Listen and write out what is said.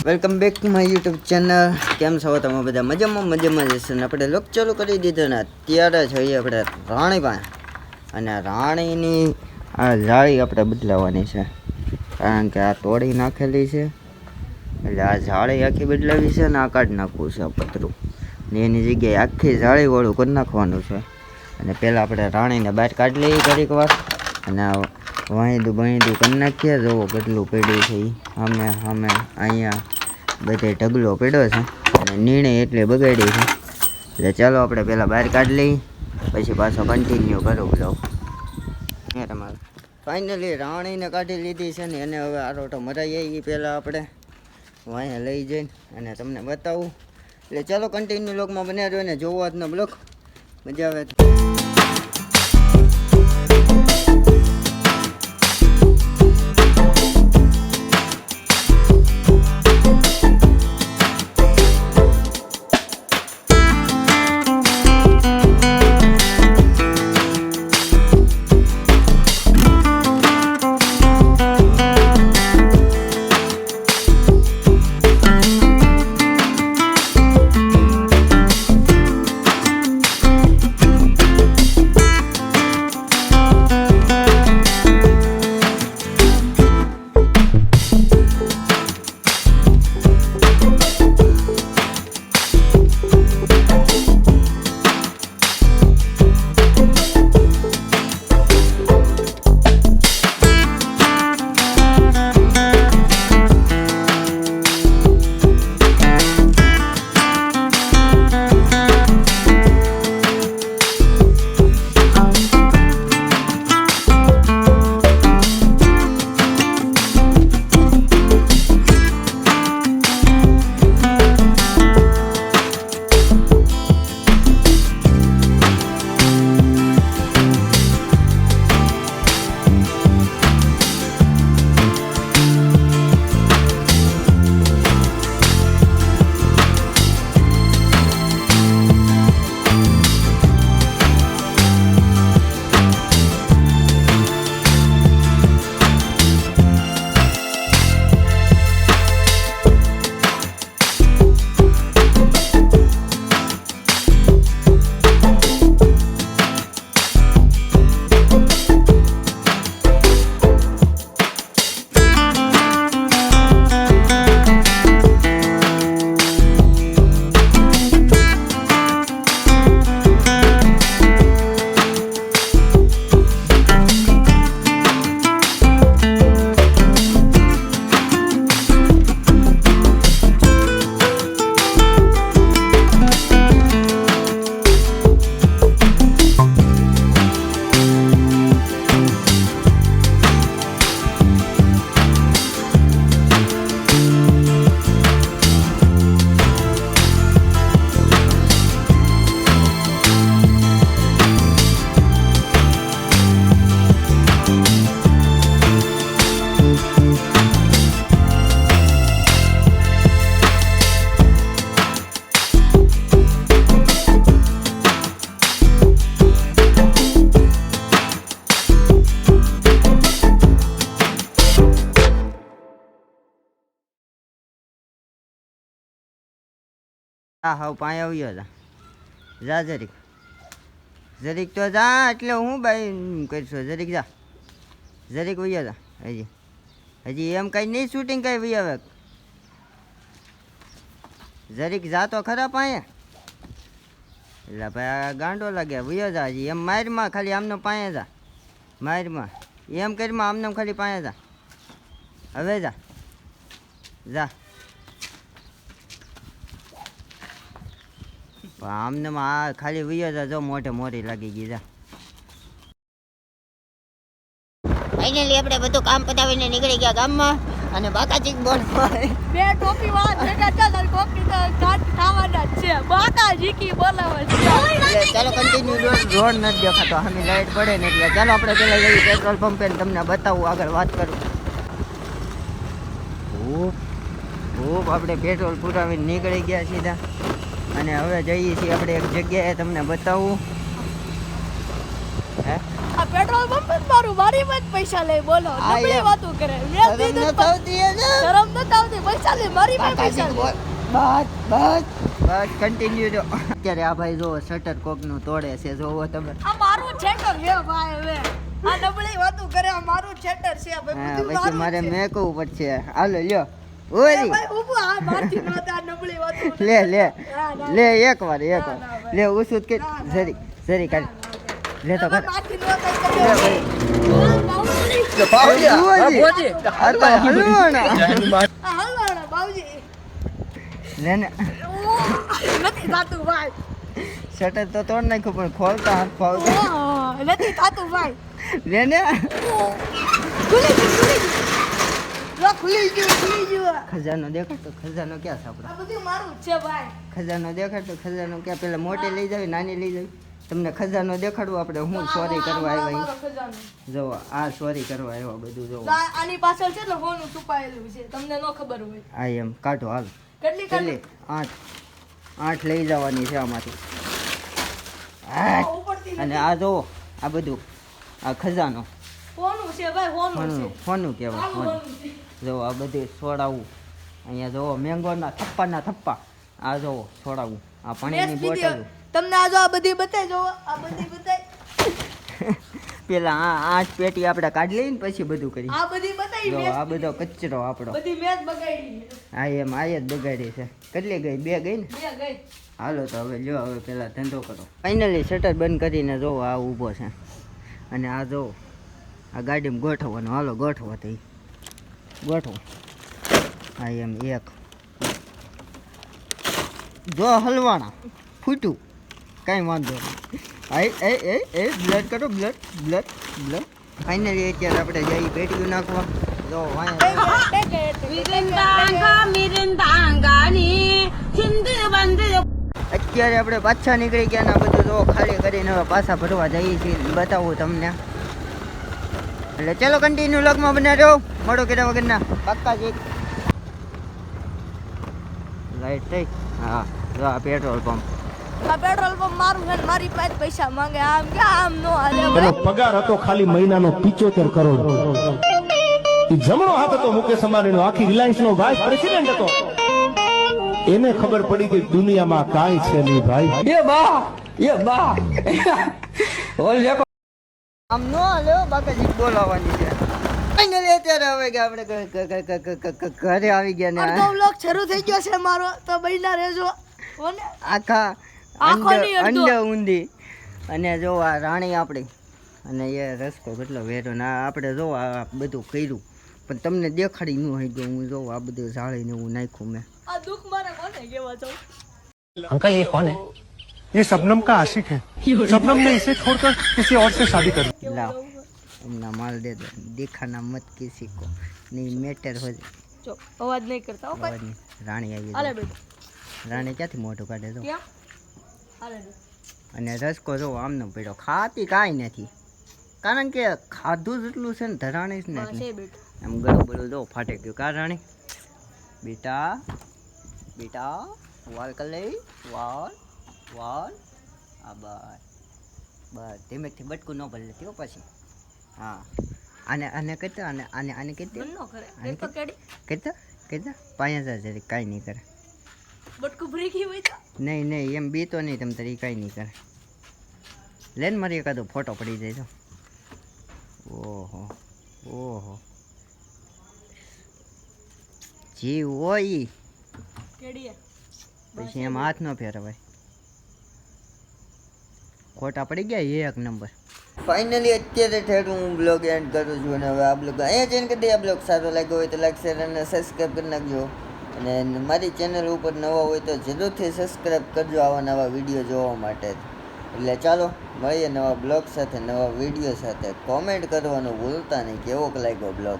Welcome back to my YouTube channel. કેમ છો તમે બધા? મજામાં જશે ને આપણે લોક ચાલુ કરી દીધો ને અત્યારે જઈએ આપણે રાણી પાસે. અને રાણીની આ જાળી આપણે બદલાવવાની છે, કારણ કે આ તોડી નાખેલી છે. એટલે આ જાળી આખી બદલાવી છે ને આ કાઢી નાખવું છે પતરું ને એની જગ્યાએ આખી જાળીવાળું કરી નાખવાનું છે. અને પહેલાં આપણે રાણીને બહાર કાઢી લઈએ ઘડીક વાર અને વાંયદું કરી નાખીએ. જોવો કેટલું પડ્યું છે એ સામે અહીંયા બધે ઢગલો પડ્યો છે અને નીણે એટલે બગાડી છે. એટલે ચાલો આપણે પહેલાં બહાર કાઢી લઈએ, પછી પાછો કન્ટિન્યુ કરું બ્લોગ. તમારે ફાઇનલી રાણીને કાઢી લીધી છે ને એને હવે આરોટો મરાઈ આવી. પહેલાં આપણે વાંયા લઈ જઈને અને તમને બતાવું. એટલે ચાલો કન્ટિન્યુ બ્લોગમાં બન્યા રહ્યો ને જોવો આજનો બ્લોગ, મજા આવે. હા હા પાણી આવ્યો હતા. જા જરીક તો જા. એટલે હું ભાઈ કરશો જરીક જા, જરીક વયો જા. હજી એમ કંઈ નહીં શૂટિંગ કંઈ વહી આવે. જરીક જા તો ખરા પાયે. એટલે ભાઈ આ ગાંડો લાગે વયો જા. હજી એમ મારમાં ખાલી આમનો પાયે જા, મારમાં એમ કરીમાં આમને ખાલી પાયે જા. હવે જા જા. આમને આ ખાલી વયો જા. જો મોઢે મોરી લાગી ગઈ. જા. ફાઇનલી આપણે બધું કામ પતાવીને નીકળી ગયા ગામમાં અને બાકાજી બોલવા બે ટોપી વાળા ભેગા ચાલ કોપી તો કાટ ખાવાના છે. બાકાજી કી બોલાવે છે. એટલે ચાલો કન્ટિન્યુ રોડ નથી દેખાતો, અમે લાઈટ પડે ને એટલે ચાલો આપણે પેલા જઈએ પેટ્રોલ પંપે તમને બતાવું, આગળ વાત કરું. ખૂબ આપણે પેટ્રોલ પુરાવીને નીકળી ગયા સીધા અને હવે જઈએ છીએ આપણે એક જગ્યાએ તમને બતાવું. હે આ પેટ્રોલ પંપ જ મારું મારી માં જ પૈસા લે. બોલો નબળી વાતો કરે. શરમ ન આવતી પૈસા લે મારી પાસે પૈસા છે. બસ કન્ટિન્યુ જો. અત્યારે આ ભાઈ જો શટર કોકનું તોડે છે, જોવો તમે. આ મારું થિયેટર છે ભાઈ. હવે આ નબળી વાતું કરે, આ મારું થિયેટર છે ભાઈ. હા, બધું પછી મારું મારે છે. મેકવું પડશે. હાલો લ્યો. એ ઓરી ભાઈ ઊભું આ મારથી ન હતા નબળી વાતું. લે લે ના, લે એકવાર ના, ભાઈ. લે ઉસુત કે ના, ના. જરી જરી કાઢ લે તો કર. મારથી ન હતા લે કરે. ભાઈ. બાઉજી. ભુવાજી. આ તો હલવાના. આ હલવાના બાઉજી. લે ને ઓહ, નથી થાતું ભાઈ. શટર તો તોડ નાખ્યું પણ ખોલતા હાથ ફાવતો. ઓહ, નથી થાતું ભાઈ. લે ને ખુલી ગયું. લો ખુલી ગયું. ખજાનો દેખાડતો, ખજાનો ક્યાં છે આપણો? આ બધું મારું જ છે ભાઈ. ખજાનો દેખાડતો, ખજાનો ક્યાં? પેલા મોટી લઈ જાવી, નાની લઈ જાવી. તમને ખજાનો દેખાડવું આપણે. હું સોરી કરવા આવ્યા મારો ખજાનો. જોવો આ સોરી કરવા આવ્યા બધું જોવો. આની પાછળ છે ને હોનું છુપાયેલું છે, તમને ન ખબર હોય. આ એમ કાઢો હાલ. કેટલી કેટલી? 8 લઈ જવાની છે આમાંથી. ઉપરથી અને આ જોવો આ બધું આ ખજાનો હોનું છે ભાઈ, હોનું હોનું છે. હોનું કહેવાય. આવું હોનું. હોનું છે. જોવો આ બધું સોડાવું. અહીંયા જોવો મેંગોના થપ્પાના થપ્પા. આ જોવો સોડાવું. આ પાણીની મેસ વિડિયો. બોટલ. તમને આ જો આ બધી બતાય જો, આ બધી બતાય. પેલા આ 8 પેટી આપણે કાઢી લઈને પછી બધું કરી. આ બધી બતાય જો મેસ. આ બધો કચરો આપણો. બધી મેસ બગાડી. આ એમ આ જ બગાડી છે. કેટલી ગઈ? 2 ગઈ ને. બે ગઈ. હાલો તો હવે લ્યો હવે પેલા ધંધો કરો. ફાઇનલી શટર બંધ કરીને જોવો આ ઊભો છે. અને આ જો આ ગાડીમાં ગોઠવવાનું. હાલો ગોઠવો તો ગોઠવો. આ એમ એક જો હલવાણા ફૂટ્યું કાંઈ વાંધો નહીં. એ બ્લડ કરો, બ્લડ. ફાઇનલી અત્યારે આપણે જઈ પેટીયું નાખવા. જો અત્યારે આપણે પાછા નીકળી ગયા ને આ બધું જો ખાલી કરીને હવે પાછા ભરવા જઈએ છીએ. બતાવું તમને. એટલે ચલો કન્ટિન્યુ લગમાં બનાવ્યો મોડો કર્યા વગરના પાક્કાજી. લાઈટ થઈ. હા જો આ પેટ્રોલ પંપ. આ પેટ્રોલ પંપ મારું છે ને મારી પાસે પૈસા માંગે. આમ કે આમ નો હાલે એનો ભાઈ. પગાર હતો ખાલી મહિનાનો 75 કરોડ. ઈ જમણો હાથ હતો મુકેશ અંબાણીનો. આખી રિલાયન્સ નો વાઇસ પ્રેસિડેન્ટ હતો. એને ખબર પડી કે દુનિયામાં કાંઈ છે નહીં ભાઈ. આમ નો હાલ્યો બાકાજી બોલાવવાની છે. ફાઇનલી અત્યારે હવે કે આપણે ઘરે આવી ગયા ને અડધો વ્લોગ શરૂ થઈ ગયો છે મારો, તો બઈના રહેજો. કોને? આખા આંખોની અડધો. અંડે ઊંધી. અને જો આ રાણી આપણી. અને એ રસ્કો કેટલો વેરો ને આ આપણે જો આ બધું કર્યું પણ તમને દેખાડી ન હોય ગયું. હું જોઉં આ બધું જાળીને હું નાખ્યું મેં. આ દુઃખ મારે કોને કેવા છો? अंकल ये कौन है? ये शबनम का आशिक है. शबनम ने इसे छोड़कर किसी और से शादी कर ली. લાવ એમના માલ દે દો. દેખાના મત કિસી કો નહીં મેટર હો જો અવાજ નહીં કરતા હો ભાઈ. જાય. રાણી આવી હાલે જાય. બેટા. રાણી ક્યાંથી મોઢું કાઢે તો. કેમ? હાલે બેટા. અને રસકો જો આમનો પડ્યો. ખાતી કાંઈ નથી કારણ કે ખાધું જેટલું છે ને ધરાણી જ હા, છે નથી. બેટા. એમ ગળું બળું જો ફાટે ગયું. કા રાણી બેટા વાલ કર લઈ વાલ આ બસ ધીમેથી બટકું ન ભરી લેતી હો પછી. હા આને કહેતા આને કહેતી મન નો કરે. એક તો કેડી કહેતા પાયા જરી કાંઈ નહીં કરે. બટકું ભરી ગઈ હોય તો. નહીં એમ બી તો નહીં તમ તારી કાંઈ નહીં કરે. લેન મારી એકાદો ફોટો પડી જાય તો. ઓહો જીવ હોય ઈ. કેડી હે. પછી એમ હાથ ન ફેરવાય. ખોટા પડી ગયા એક નંબર. ફાઇનલી અત્યારે ઠેઠ હું બ્લોગ એન્ડ કરું છું. અને હવે આ બ્લોગ અહીંયા જઈને કરી દઈએ. આ બ્લોગ સારો લાગ્યો હોય તો લાઈક શેર અને સબસ્ક્રાઈબ કરી નાખજો. અને મારી ચેનલ ઉપર નવા હોય તો જરૂરથી સબસ્ક્રાઈબ કરજો આવા નવા વિડીયો જોવા માટે. એટલે ચાલો મળીએ નવા બ્લોગ સાથે, નવા વિડીયો સાથે. કોમેન્ટ કરવાનું ભૂલતા નહીં કેવો લાગ્યો બ્લોગ.